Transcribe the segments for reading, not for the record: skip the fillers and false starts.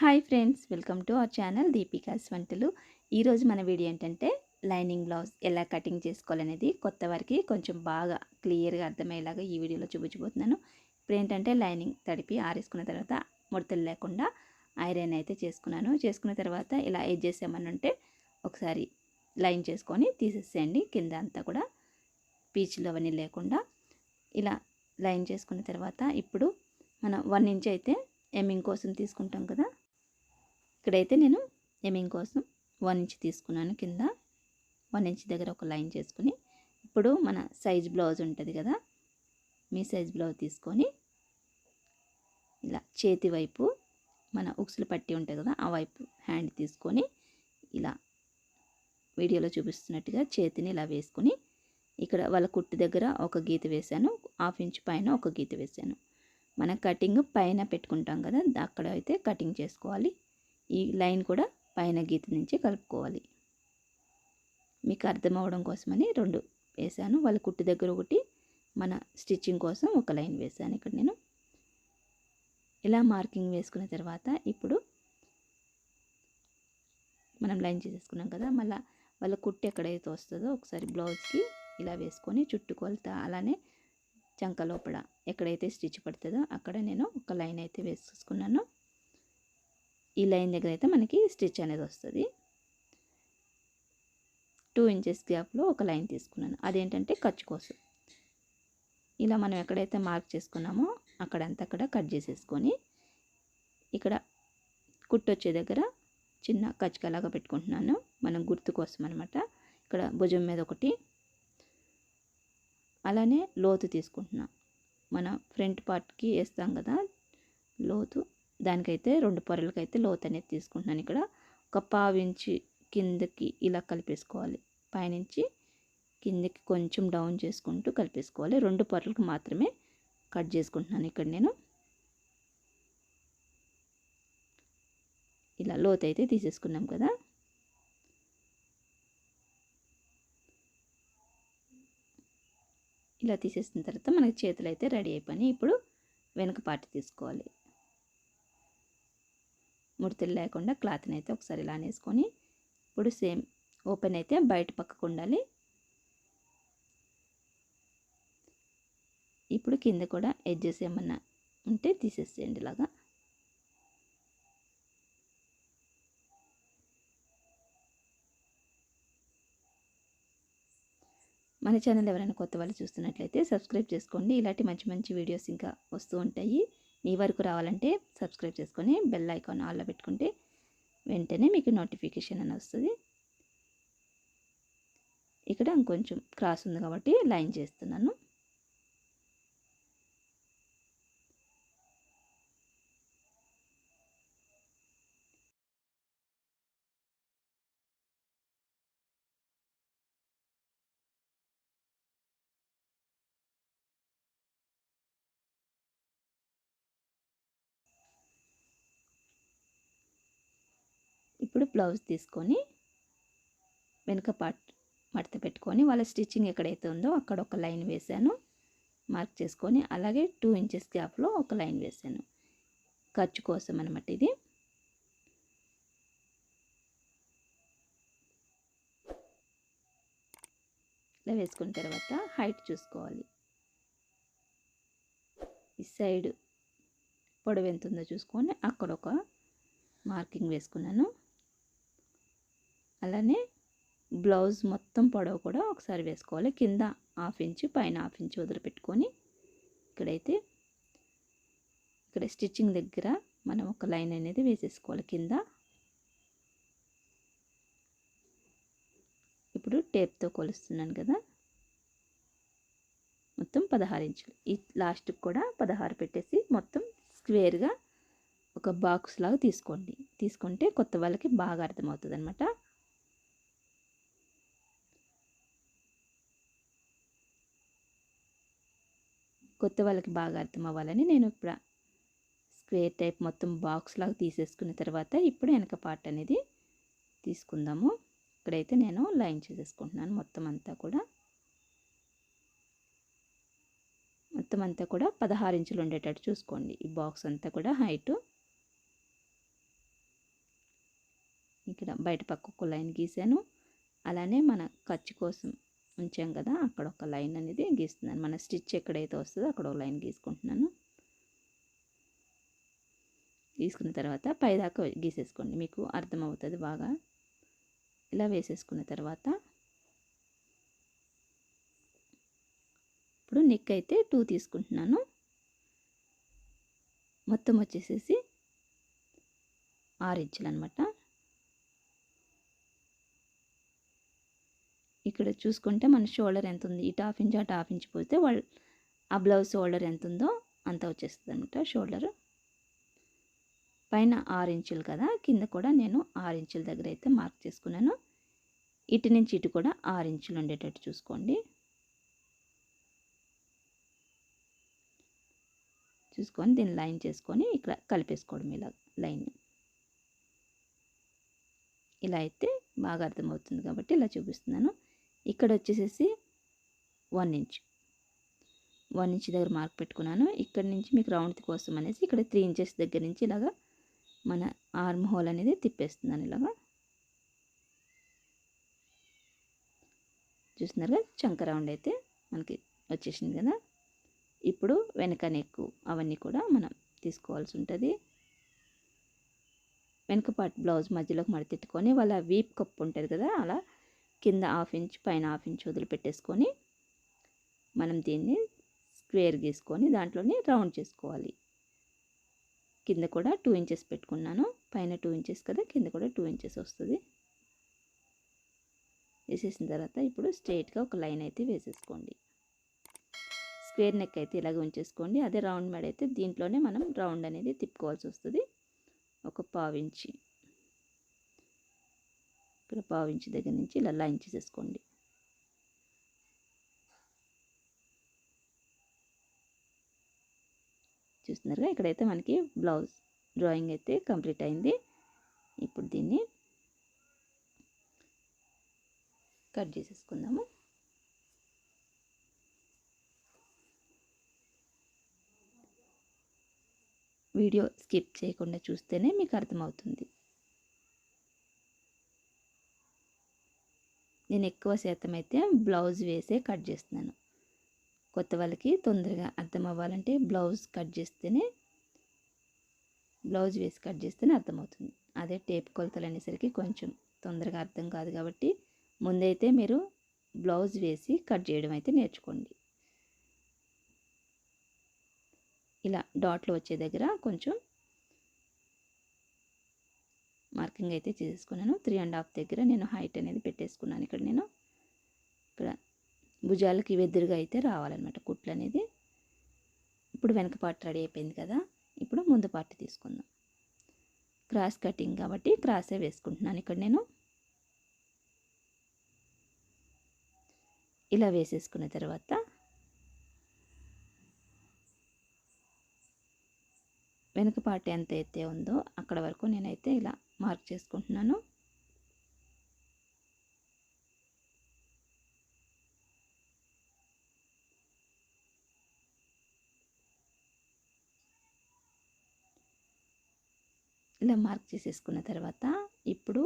Hi friends, welcome to our channel Deepika's వంటలు. ఈరోజు మన వీడియో ఏంటంటే లైనింగ్ బ్లౌజ్ ఎలా కటింగ్ చేసుకోవాలనేది కొత్త వారికి కొంచెం బాగా క్లియర్గా అర్థమయ్యేలాగా ఈ వీడియోలో చూపించబోతున్నాను. ఇప్పుడు ఏంటంటే లైనింగ్ తడిపి ఆరేసుకున్న తర్వాత ముడతలు లేకుండా ఐరన్ అయితే చేసుకున్న తర్వాత ఇలా ఎడ్జెస్ ఏమన్నా ఉంటే ఒకసారి లైన్ చేసుకొని తీసేసేయండి. కింద అంతా కూడా పీచులు అవన్నీ లేకుండా ఇలా లైన్ చేసుకున్న తర్వాత ఇప్పుడు మనం 1 ఇంచ్ అయితే ఎమ్మింగ్ కోసం తీసుకుంటాం కదా. ఇక్కడైతే నేను ఎమ్మింగ్ కోసం 1 ఇంచ్ తీసుకున్నాను. కింద 1 ఇంచ్ దగ్గర ఒక లైన్ చేసుకుని ఇప్పుడు మన సైజ్ బ్లౌజ్ ఉంటుంది కదా, మీ సైజ్ బ్లౌజ్ తీసుకొని ఇలా చేతి వైపు మన ఉక్సులు పట్టి ఉంటుంది కదా, ఆ వైపు హ్యాండ్ తీసుకొని ఇలా వీడియోలో చూపిస్తున్నట్టుగా చేతిని ఇలా వేసుకొని ఇక్కడ వాళ్ళ కుట్టు దగ్గర ఒక గీత వేశాను, 1/2 ఇంచ్ పైన ఒక గీత వేశాను. మన కటింగ్ పైన పెట్టుకుంటాం కదా, అక్కడ అయితే కటింగ్ చేసుకోవాలి. ఈ లైన్ కూడా పైన గీత నుంచి కలుపుకోవాలి. మీకు అర్థం అవ్వడం కోసమని 2 వేసాను. వాళ్ళ కుట్టు దగ్గర ఒకటి, మన స్టిచ్చింగ్ కోసం ఒక లైన్ వేసాను. ఇక్కడ నేను ఇలా మార్కింగ్ వేసుకున్న తర్వాత ఇప్పుడు మనం లైన్ చేసేసుకున్నాం కదా, మళ్ళీ వాళ్ళ కుట్టు ఎక్కడైతే వస్తుందో ఒకసారి బ్లౌజ్కి ఇలా వేసుకొని చుట్టుకొలత అలానే చంక లోపల ఎక్కడైతే స్టిచ్ పడుతుందో అక్కడ నేను ఒక లైన్ అయితే వేసుకున్నాను. ఈ లైన్ దగ్గర అయితే మనకి స్టిచ్ అనేది వస్తుంది. 2 ఇంచెస్ గ్యాప్లో ఒక లైన్ తీసుకున్నాను. అదేంటంటే ఖర్చు కోసం. ఇలా మనం ఎక్కడైతే మార్క్ చేసుకున్నామో అక్కడ కట్ చేసేసుకొని ఇక్కడ కుట్టు వచ్చే దగ్గర చిన్న కచ్చకలాగా పెట్టుకుంటున్నాను, మనం గుర్తు కోసం అనమాట. ఇక్కడ భుజం మీద ఒకటి, అలానే లోతు తీసుకుంటున్నాను. మన ఫ్రంట్ పార్ట్కి వేస్తాం కదా లోతు, దానికైతే 2 పొరలకైతే లోతు అనేది తీసుకుంటున్నాను. ఇక్కడ ఒక 1/2 ఇంచు కిందకి ఇలా కలిపేసుకోవాలి. పైనుంచి కిందకి కొంచెం డౌన్ చేసుకుంటూ కలిపేసుకోవాలి. 2 పొరలకు మాత్రమే కట్ చేసుకుంటున్నాను. ఇక్కడ నేను ఇలా లోతు అయితే తీసేసుకున్నాం కదా. ఇలా తీసేసిన తర్వాత మనకి చేతులు అయితే రెడీ అయిపోయి. ఇప్పుడు వెనక పార్ట్ తీసుకోవాలి. ముడతలు లేకుండా క్లాత్ని అయితే ఒకసారి ఇలా వేసుకొని ఇప్పుడు సేమ్ ఓపెన్ అయితే బయట పక్కకు ఉండాలి. ఇప్పుడు కింద కూడా ఎడ్జెస్ ఏమన్నా ఉంటే తీసేసేయండి ఇలాగా. మన ఛానల్ ఎవరైనా కొత్త వాళ్ళు చూస్తున్నట్లయితే సబ్స్క్రైబ్ చేసుకోండి. ఇలాంటి మంచి మంచి వీడియోస్ ఇంకా వస్తూ ఉంటాయి. మీ వరకు రావాలంటే సబ్స్క్రైబ్ చేసుకొని బెల్ ఐకాన్ ఆల్లో పెట్టుకుంటే వెంటనే మీకు నోటిఫికేషన్ అని వస్తుంది. ఇక్కడ ఇంకొంచెం క్రాస్ ఉంది కాబట్టి లైన్ చేస్తున్నాను. ఇప్పుడు బ్లౌజ్ తీసుకొని వెనుక పార్ట్ మడత పెట్టుకొని వాళ్ళ స్టిచ్చింగ్ ఎక్కడైతే ఉందో అక్కడ ఒక లైన్ వేసాను, మార్క్ చేసుకొని అలాగే 2 ఇంచెస్ గ్యాప్లో ఒక లైన్ వేసాను. ఖర్చు కోసం అనమాట ఇది. ఇలా వేసుకున్న తర్వాత హైట్ చూసుకోవాలి. ఈ సైడ్ పొడవు ఎంత ఉందో చూసుకొని అక్కడ ఒక మార్కింగ్ వేసుకున్నాను. అలానే బ్లౌజ్ మొత్తం పొడవు కూడా ఒకసారి వేసుకోవాలి. కింద 1/2 ఇంచు పైన 1/2 ఇంచు వదిలిపెట్టుకొని ఇక్కడైతే ఇక్కడ స్టిచ్చింగ్ దగ్గర మనం ఒక లైన్ అనేది వేసేసుకోవాలి కింద. ఇప్పుడు టేప్తో కొలుస్తున్నాను కదా, మొత్తం 16 ఇంచులు. ఈ లాస్ట్కి కూడా 16 పెట్టేసి మొత్తం స్క్వేర్గా ఒక బాక్స్ లాగా తీసుకోండి. తీసుకుంటే కొత్త వాళ్ళకి బాగా అర్థమవుతుంది అనమాట. కొత్త వాళ్ళకి బాగా అర్థం అవ్వాలని నేను ఇప్పుడు స్క్వేర్ టైప్ మొత్తం బాక్స్ లాగా తీసేసుకున్న తర్వాత ఇప్పుడు వెనక పార్ట్ అనేది తీసుకుందాము. ఇక్కడైతే నేను లైన్ చేసేసుకుంటున్నాను. మొత్తం అంతా కూడా 16 ఇంచులు ఉండేటట్టు చూసుకోండి. ఈ బాక్స్ అంతా కూడా హైటు ఇక్కడ బయట పక్క ఒక లైన్ గీసాను. అలానే మన ఖర్చు కోసం ఉంచాం కదా, అక్కడ ఒక లైన్ అనేది గీస్తున్నాను. మన స్టిచ్ ఎక్కడైతే వస్తుందో అక్కడ ఒక లైన్ గీసుకుంటున్నాను. గీసుకున్న తర్వాత పైదాకా గీసేసుకోండి, మీకు అర్థమవుతుంది బాగా. ఇలా వేసేసుకున్న తర్వాత ఇప్పుడు నెక్ అయితే 2 తీసుకుంటున్నాను. మొత్తం వచ్చేసేసి 6 ఇంచులు అనమాట. ఇక్కడ చూసుకుంటే మన షోల్డర్ ఎంత ఉంది, ఇటు హాఫ్ ఇంచ్ అటు హాఫ్ ఇంచ్ పోతే ఆ బ్లౌజ్ షోల్డర్ ఎంత ఉందో అంత వచ్చేస్తుంది అనమాట. షోల్డర్ పైన 6 ఇంచులు కదా, కింద కూడా నేను 6 ఇంచుల దగ్గర అయితే మార్క్ చేసుకున్నాను. ఇటు నుంచి ఇటు కూడా 6 ఇంచులు ఉండేటట్టు చూసుకోండి. చూసుకొని దీన్ని లైన్ చేసుకొని ఇక్కడ కలిపేసుకోవడం, ఇలా లైన్. ఇలా అయితే బాగా అర్థమవుతుంది కాబట్టి ఇలా చూపిస్తున్నాను. ఇక్కడ వచ్చేసేసి 1 ఇంచ్ దగ్గర మార్క్ పెట్టుకున్నాను. ఇక్కడ నుంచి మీకు రౌండ్ కోసం అనేసి ఇక్కడ 3 ఇంచెస్ దగ్గర నుంచి ఇలాగా మన ఆర్మ్ హోల్ అనేది తిప్పేస్తున్నాను. ఇలాగా చూస్తున్నారుగా, చంక రౌండ్ అయితే మనకి వచ్చేసింది కదా. ఇప్పుడు వెనక నెక్కు అవన్నీ కూడా మనం తీసుకోవాల్సి ఉంటుంది. వెనక పార్ట్ బ్లౌజ్ మధ్యలోకి మడతెట్టుకొని వాళ్ళ వీప్ కప్పు ఉంటుంది కదా, అలా కింద 1/2 ఇంచ్ పైన 1/2 ఇంచ్ వదిలిపెట్టేసుకొని మనం దీన్ని స్క్వేర్ గీసుకొని దాంట్లోనే రౌండ్ చేసుకోవాలి. కింద కూడా 2 ఇంచెస్ పెట్టుకున్నాను. పైన 2 ఇంచెస్ కదా, కింద కూడా 2 ఇంచెస్ వస్తుంది. వేసేసిన తర్వాత ఇప్పుడు స్ట్రైట్గా ఒక లైన్ అయితే వేసేసుకోండి. స్క్వేర్ నెక్ అయితే ఇలాగ ఉంచేసుకోండి. అదే రౌండ్ మెడ అయితే దీంట్లోనే మనం రౌండ్ అనేది తిప్పుకోవాల్సి వస్తుంది. ఒక 1/2 ఇంచ్, ఇక్కడ 1/2 ఇంచ్ దగ్గర నుంచి ఇలా లైన్ చేసేసుకోండి. చూస్తున్నారుగా, ఇక్కడైతే మనకి బ్లౌజ్ డ్రాయింగ్ అయితే కంప్లీట్ అయింది. ఇప్పుడు దీన్ని కట్ చేసేసుకుందాము. వీడియో స్కిప్ చేయకుండా చూస్తేనే మీకు అర్థమవుతుంది. నేను ఎక్కువ శాతం అయితే బ్లౌజ్ వేసే కట్ చేస్తున్నాను. కొత్త వాళ్ళకి తొందరగా అర్థం అవ్వాలంటే బ్లౌజ్ వేసి కట్ చేస్తేనే అర్థమవుతుంది. అదే టేప్ కొలతలు అనేసరికి కొంచెం తొందరగా అర్థం కాదు కాబట్టి ముందైతే మీరు బ్లౌజ్ వేసి కట్ చేయడం అయితే నేర్చుకోండి. ఇలా డాట్లు వచ్చే దగ్గర కొంచెం మార్కింగ్ అయితే చేసేసుకున్నాను. 3.5 దగ్గర నేను హైట్ అనేది పెట్టేసుకున్నాను. ఇక్కడ భుజాలకి వెదురుగా అయితే రావాలన్నమాట కుట్లు అనేది. ఇప్పుడు వెనక పార్ట్ రెడీ అయిపోయింది కదా, ఇప్పుడు ముందు పార్ట్ తీసుకుందాం. క్రాస్ కటింగ్ కాబట్టి క్రాసే వేసుకుంటున్నాను. ఇక్కడ నేను ఇలా వేసేసుకున్న తర్వాత వెనక పార్ట్ ఎంత అయితే ఉందో అక్కడ వరకు నేనైతే ఇలా మార్క్ చేసుకుంటున్నాను. ఇలా మార్క్ చేసేసుకున్న తర్వాత ఇప్పుడు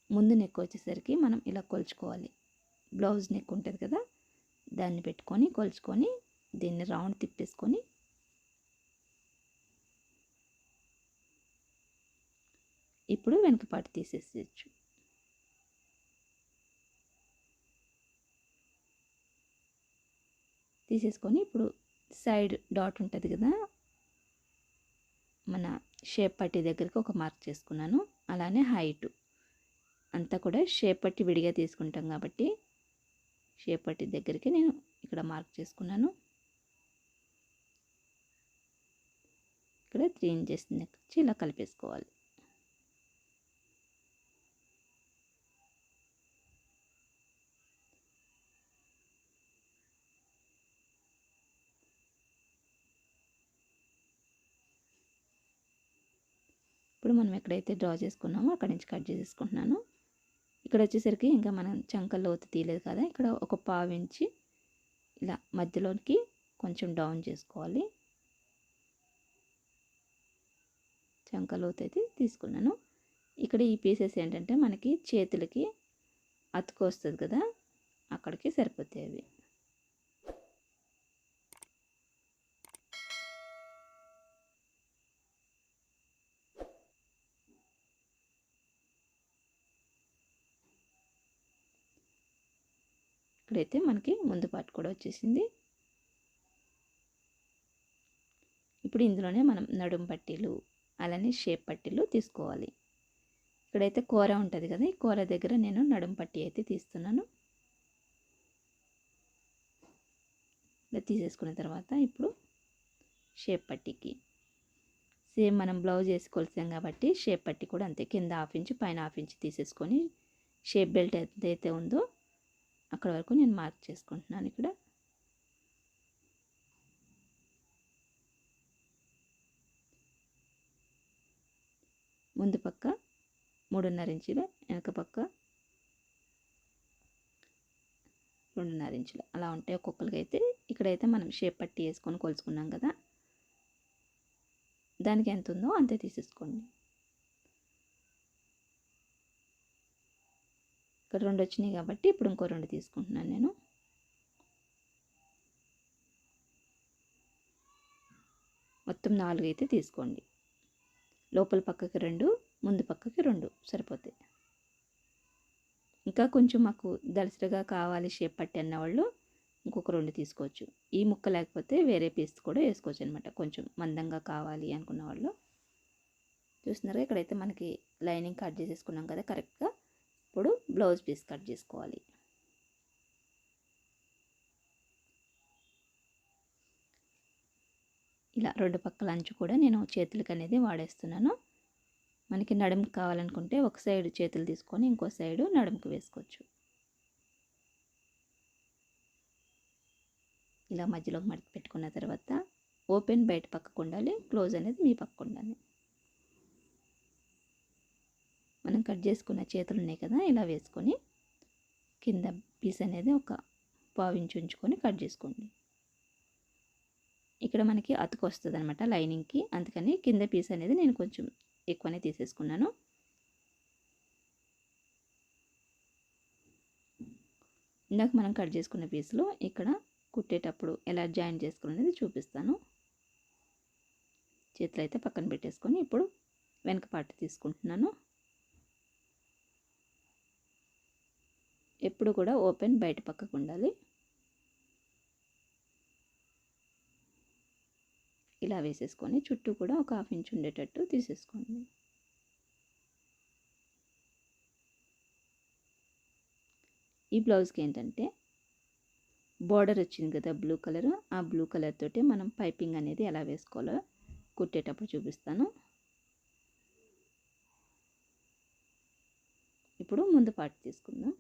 ముందు నెక్ వచ్చేసరికి మనం ఇలా కొలుచుకోవాలి. బ్లౌజ్ నెక్ ఉంటుంది కదా, దాన్ని పెట్టుకొని కొలుచుకొని దీన్ని రౌండ్ తిప్పేసుకొని ఇప్పుడు వెనక పార్ట్ తీసేసేయచ్చు. తీసేసుకొని ఇప్పుడు సైడ్ డాట్ ఉంటుంది కదా, మన షేప్ పట్టి దగ్గరికి ఒక మార్క్ చేసుకున్నాను. అలానే హైట్ అంతా కూడా షేప్ పట్టి విడిగా తీసుకుంటాం కాబట్టి షేప్ పట్టి దగ్గరికి నేను ఇక్కడ మార్క్ చేసుకున్నాను. ఇక్కడ 3 ఇంచెస్ వచ్చి ఇలా కలిపేసుకోవాలి. ఇప్పుడు మనం ఎక్కడైతే డ్రా చేసుకున్నామో అక్కడి నుంచి కట్ చేసేసుకుంటున్నాను. ఇక్కడ వచ్చేసరికి ఇంకా మనం చంక లోతు తీయలేదు కదా, ఇక్కడ ఒక 1/2 ఇంచి ఇలా మధ్యలోకి కొంచెం డౌన్ చేసుకోవాలి. చంక లోతు అయితే తీసుకున్నాను. ఇక్కడ ఈ పీసెస్ ఏంటంటే మనకి చేతులకి అతుకొస్తుంది కదా, అక్కడికి సరిపోతాయి అవి. ఇక్కడైతే మనకి ముందు పార్ట్ కూడా వచ్చేసింది. ఇప్పుడు ఇందులోనే మనం నడుం పట్టీలు అలానే షేప్ పట్టీలు తీసుకోవాలి. ఇక్కడైతే కూర ఉంటుంది కదా, ఈ కూర దగ్గర నేను నడుం పట్టీ అయితే తీస్తున్నాను. ఇలా తీసేసుకున్న తర్వాత ఇప్పుడు షేప్ పట్టీకి సేమ్ మనం బ్లౌజ్ వేసి కొలిసాం కాబట్టి షేప్ పట్టీ కూడా అంతే, కింద 1/2 ఇంచ్ పైన 1/2 ఇంచ్ తీసేసుకొని షేప్ బెల్ట్ ఏదైతే ఉందో అక్కడ వరకు నేను మార్క్ చేసుకుంటున్నాను. ఇక్కడ ముందు పక్క 3.5 ఇంచులు, వెనక పక్క 2.5 ఇంచులు అలా ఉంటాయి ఒక్కొక్కరికి. అయితే ఇక్కడైతే మనం షేప్ పట్టీ వేసుకొని కొలుచుకున్నాం కదా, దానికి ఎంత ఉందో అంతే తీసేసుకోండి. ఇక్కడ 2 వచ్చినాయి కాబట్టి ఇప్పుడు ఇంకో 2 తీసుకుంటున్నాను నేను. మొత్తం 4 అయితే తీసుకోండి. లోపల పక్కకి 2, ముందు పక్కకి 2 సరిపోతాయి. ఇంకా కొంచెం మాకు దళసరిగా కావాలి షేప్ పట్టి అన్నవాళ్ళు ఇంకొక 2 తీసుకోవచ్చు. ఈ ముక్క లేకపోతే వేరే పీస్ కూడా వేసుకోవచ్చు అనమాట, కొంచెం మందంగా కావాలి అనుకున్న వాళ్ళు. చూస్తున్నారుగా ఇక్కడైతే మనకి లైనింగ్ కట్ చేసేసుకున్నాం కదా కరెక్ట్గా. ఇప్పుడు బ్లౌజ్ పీస్ కట్ చేసుకోవాలి. ఇలా 2 పక్కల అంచు కూడా నేను చేతులకి అనేది వాడేస్తున్నాను. మనకి నడుముకి కావాలనుకుంటే ఒక సైడ్ చేతులు తీసుకొని ఇంకో సైడు నడుముకి వేసుకోవచ్చు. ఇలా మధ్యలోకి మడత పెట్టుకున్న తర్వాత ఓపెన్ బయట పక్కకు ఉండాలి, క్లోజ్ అనేది మీ పక్కకు ఉండాలి. మనం కట్ చేసుకున్న చేతులు ఉన్నాయి కదా, ఇలా వేసుకొని కింద పీస్ అనేది ఒక 1/2 ఇంచు ఉంచుకొని కట్ చేసుకోండి. ఇక్కడ మనకి అతుకు వస్తుంది అనమాట లైనింగ్కి, అందుకని కింద పీస్ అనేది నేను కొంచెం ఎక్కువనే తీసేసుకున్నాను. ఇందాక మనం కట్ చేసుకున్న పీస్లో ఇక్కడ కుట్టేటప్పుడు ఎలా జాయిన్ చేసుకునేది చూపిస్తాను. చేతులు అయితే పక్కన పెట్టేసుకొని ఇప్పుడు వెనక పార్ట్ తీసుకుంటున్నాను. ఎప్పుడు కూడా ఓపెన్ బయట పక్కకు ఉండాలి. ఇలా వేసేసుకొని చుట్టూ కూడా ఒక 1/2 ఇంచ్ ఉండేటట్టు తీసేసుకోండి. ఈ బ్లౌజ్కి ఏంటంటే బార్డర్ వచ్చింది కదా బ్లూ కలర్, ఆ బ్లూ కలర్ తోటి మనం పైపింగ్ అనేది ఎలా వేసుకోవాలో కుట్టేటప్పుడు చూపిస్తాను. ఇప్పుడు ముందు పార్ట్ తీసుకుందాం.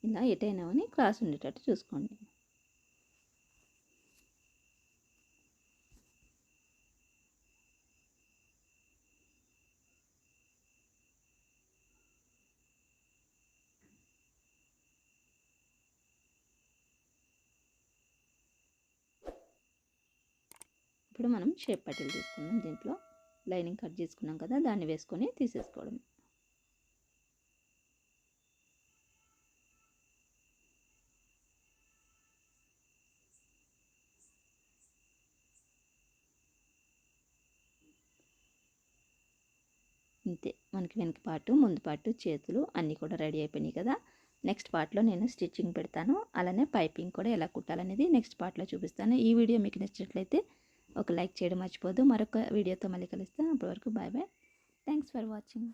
ఇలా ఎటైనా అని క్రాస్ ఉండేటట్టు చూసుకోండి. ఇప్పుడు మనం షేప్ పట్టీలు తీసుకుందాం. దీంట్లో లైనింగ్ కట్ చేసుకున్నాం కదా, దాన్ని వేసుకొని తీసేసుకోవడం. ఇంతే, మనకి వెనక పార్టు ముందు పార్టు చేతులు అన్నీ కూడా రెడీ అయిపోయినాయి కదా. నెక్స్ట్ పార్ట్లో నేను స్టిచ్చింగ్ పెడతాను, అలానే పైపింగ్ కూడా ఎలా కుట్టాలనేది నెక్స్ట్ పార్ట్లో చూపిస్తాను. ఈ వీడియో మీకు నచ్చినట్లయితే ఒక లైక్ చేయడం మర్చిపోద్దు. మరొక వీడియోతో మళ్ళీ కలుస్తాను. అప్పటి వరకు bye bye. Thanks for watching.